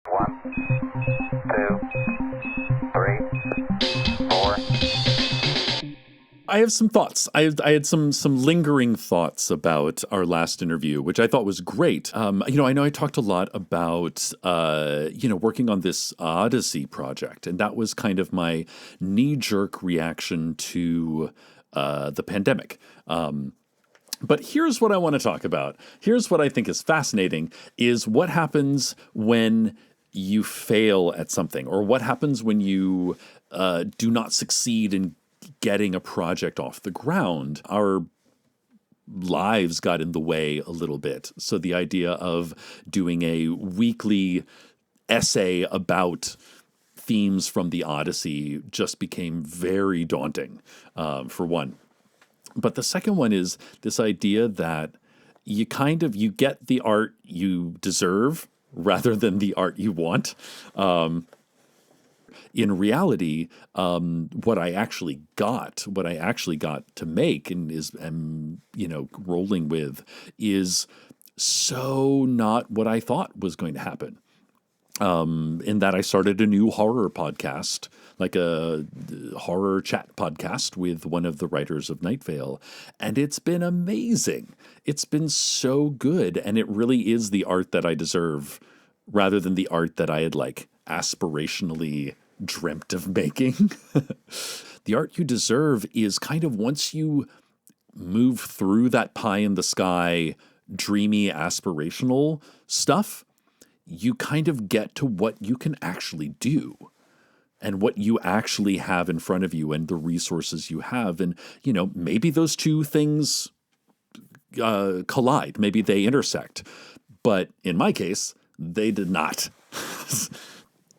1, 2, 3, 4. I have some thoughts. I had some lingering thoughts about our last interview, which I thought was great. I know I talked a lot about working on this Odyssey project, and that was kind of my knee-jerk reaction to the pandemic. But here's what I want to talk about. Here's what I think is fascinating: is what happens when you fail at something, or what happens when you do not succeed in getting a project off the ground. Our lives got in the way a little bit. So the idea of doing a weekly essay about themes from the Odyssey just became very daunting, for one. But the second one is this idea that you get the art you deserve rather than the art you want. In reality, what I actually got to make and am rolling with is so not what I thought was going to happen. In that I started a new horror podcast, like a horror chat podcast with one of the writers of Night Vale, and it's been amazing. It's been so good, and it really is the art that I deserve rather than the art that I had aspirationally dreamt of making. The art you deserve is kind of, once you move through that pie in the sky, dreamy, aspirational stuff, you kind of get to what you can actually do and what you actually have in front of you and the resources you have. And, maybe those two things collide. Maybe they intersect. But in my case, they did not.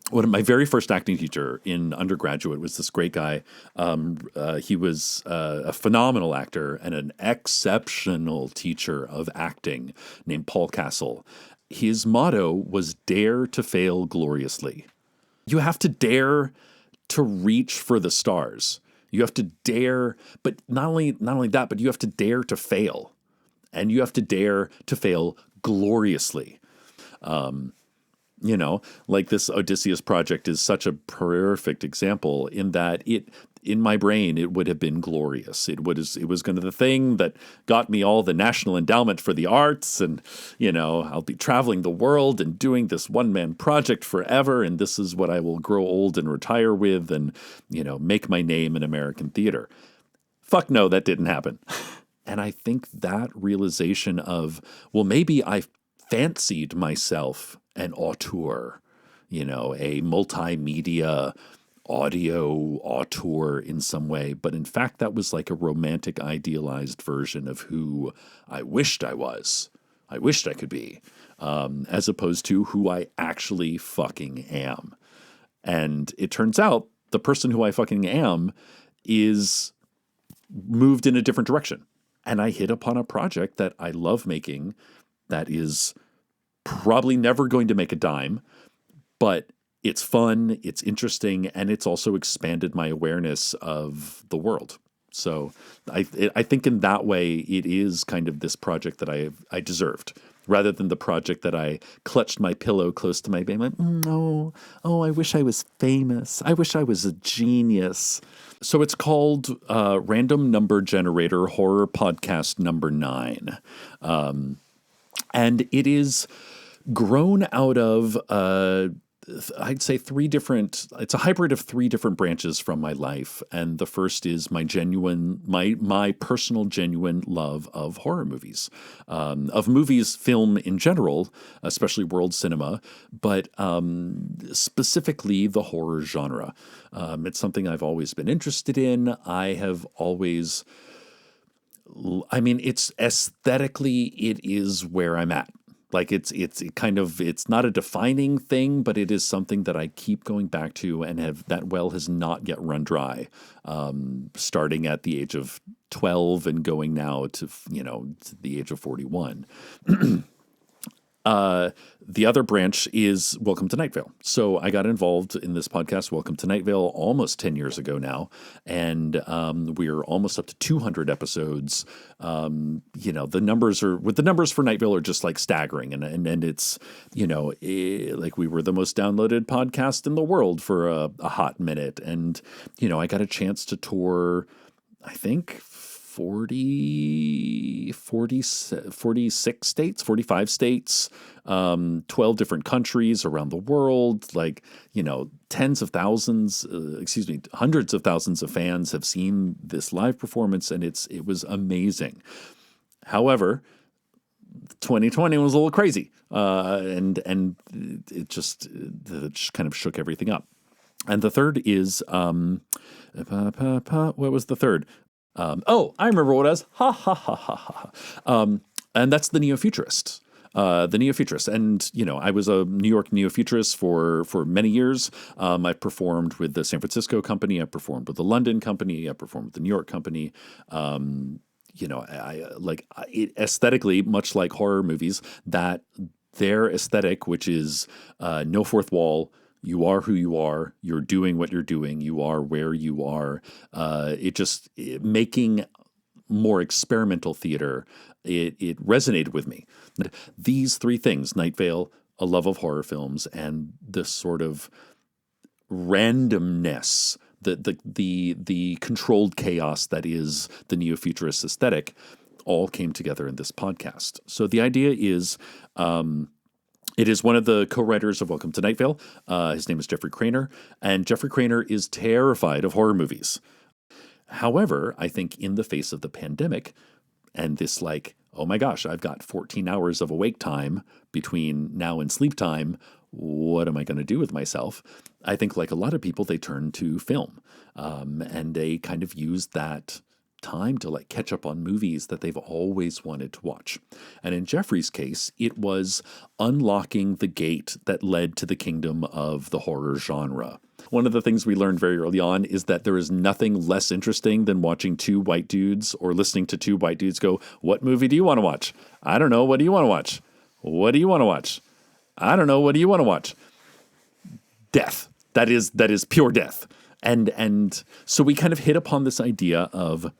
One of my very first acting teacher in undergraduate was this great guy. He was a phenomenal actor and an exceptional teacher of acting named Paul Castle. His motto was "Dare to fail gloriously." You have to dare to reach for the stars. You have to dare, but not only that, but you have to dare to fail, and you have to dare to fail gloriously. This Odysseus project is such a perfect example in that in my brain, it would have been glorious. It was kind of the thing that got me all the National Endowment for the Arts, and, I'll be traveling the world and doing this one-man project forever, and this is what I will grow old and retire with and, make my name in American theater. Fuck no, that didn't happen. And I think that realization of, well, maybe I fancied myself an auteur, a multimedia audio auteur in some way, but in fact that was like a romantic idealized version of who I wished I was. I wished I could be, as opposed to who I actually fucking am. And it turns out the person who I fucking am is moved in a different direction. And I hit upon a project that I love making that is probably never going to make a dime, but it's fun, it's interesting, and it's also expanded my awareness of the world. So I think in that way, it is kind of this project that I deserved, rather than the project that I clutched my pillow close to my bed. Like, I wish I was famous. I wish I was a genius. So it's called Random Number Generator Horror Podcast number 9. And it is grown out of, I'd say it's a hybrid of 3 different branches from my life. And the first is my personal genuine love of horror movies, film in general, especially world cinema, but specifically the horror genre. It's something I've always been interested in. It's aesthetically, it is where I'm at. Like it's not a defining thing, but it is something that I keep going back to and has not yet run dry. Starting at the age of 12 and going now to the age of 41. The other branch is Welcome to Night Vale. So I got involved in this podcast, Welcome to Night Vale, almost 10 years ago now. And we're almost up to 200 episodes. The numbers for Night Vale are just like staggering. And it's, like we were the most downloaded podcast in the world for a hot minute. And, I got a chance to tour, I think, 46 states, 45 states, 12 different countries around the world, hundreds of thousands of fans have seen this live performance, and it was amazing. However, 2020 was a little crazy, and it just kind of shook everything up. And the third is, what was the third? I remember what it was. Ha, ha, ha, ha, ha. And that's the Neo-Futurists. The Neo-Futurists. And, I was a New York Neo-Futurist for many years. I performed with the San Francisco company. I performed with the London company. I performed with the New York company. It aesthetically, much like horror movies, that their aesthetic, which is no fourth wall, you are who you are. You're doing what you're doing. You are where you are. Making more experimental theater. It resonated with me. These three things: Night Vale, a love of horror films, and the sort of randomness, the controlled chaos that is the neo-futurist aesthetic, all came together in this podcast. So the idea is. It is one of the co-writers of Welcome to Night Vale. His name is Jeffrey Craner, and Jeffrey Craner is terrified of horror movies. However, I think in the face of the pandemic and this oh my gosh, I've got 14 hours of awake time between now and sleep time. What am I going to do with myself? I think like a lot of people, they turn to film, and they kind of use that time to catch up on movies that they've always wanted to watch. And in Jeffrey's case, it was unlocking the gate that led to the kingdom of the horror genre. One of the things we learned very early on is that there is nothing less interesting than watching two white dudes or listening to two white dudes go, "What movie do you want to watch?" "I don't know. What do you want to watch?" "What do you want to watch?" "I don't know. What do you want to watch?" Death. That is pure death. And so we kind of hit upon this idea of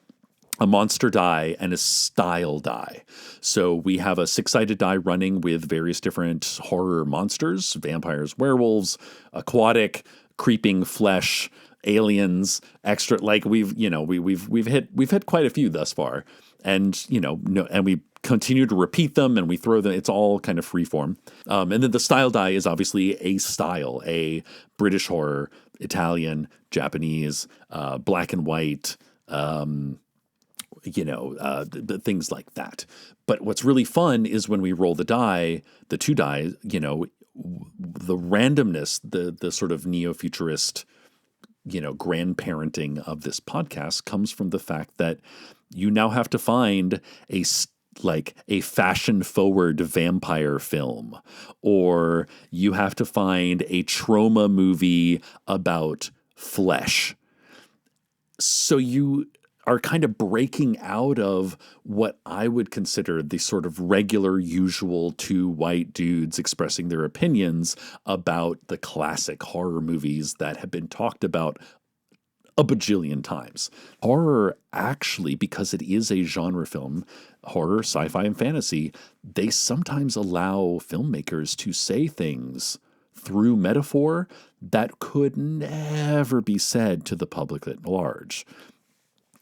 a monster die and a style die. So we have a 6-sided die running with various different horror monsters: vampires, werewolves, aquatic, creeping flesh, aliens, extra. We've hit quite a few thus far, and and we continue to repeat them, and we throw them. It's all kind of freeform. And then the style die is obviously a style: a British horror, Italian, Japanese, black and white. Things like that. But what's really fun is when we roll the die, the two die, the randomness, the sort of neo-futurist, grandparenting of this podcast comes from the fact that you now have to find a fashion-forward vampire film, or you have to find a trauma movie about flesh. So you are kind of breaking out of what I would consider the sort of regular, usual two white dudes expressing their opinions about the classic horror movies that have been talked about a bajillion times. Horror, actually, because it is a genre film, horror, sci-fi, and fantasy, they sometimes allow filmmakers to say things through metaphor that could never be said to the public at large.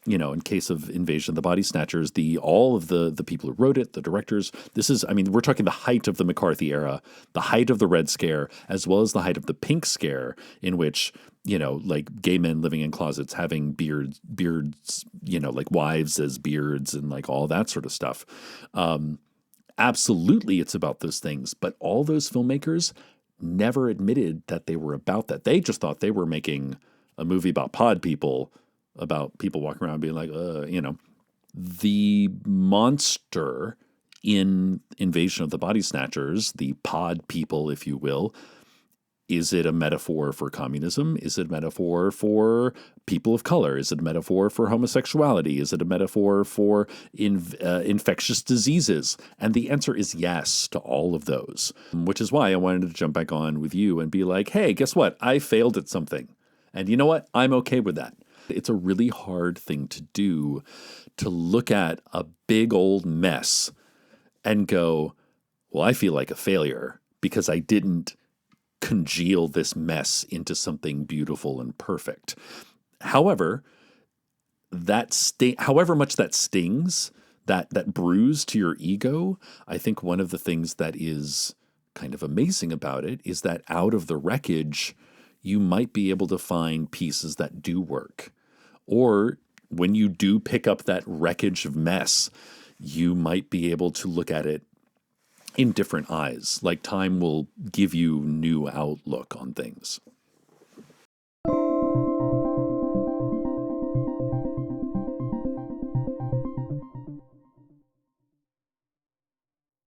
In case of Invasion of the Body Snatchers, all of the people who wrote it, the directors, we're talking the height of the McCarthy era, the height of the Red Scare, as well as the height of the Pink Scare, in which, gay men living in closets, having beards, wives as beards, and all that sort of stuff. Absolutely, it's about those things. But all those filmmakers never admitted that they were about that. They just thought they were making a movie about pod people, about people walking around being like, The monster in Invasion of the Body Snatchers, the pod people, if you will, Is it a metaphor for communism? Is it a metaphor for people of color? Is it a metaphor for homosexuality? Is it a metaphor for infectious diseases? And the answer is yes to all of those, which is why I wanted to jump back on with you and be like, hey, guess what? I failed at something. And you know what? I'm okay with that. It's a really hard thing to do, to look at a big old mess and go, well, I feel like a failure because I didn't congeal this mess into something beautiful and perfect. However, however much that stings, that bruise to your ego, I think one of the things that is kind of amazing about it is that out of the wreckage, you might be able to find pieces that do work. Or when you do pick up that wreckage of mess, you might be able to look at it in different eyes. Like time will give you new outlook on things.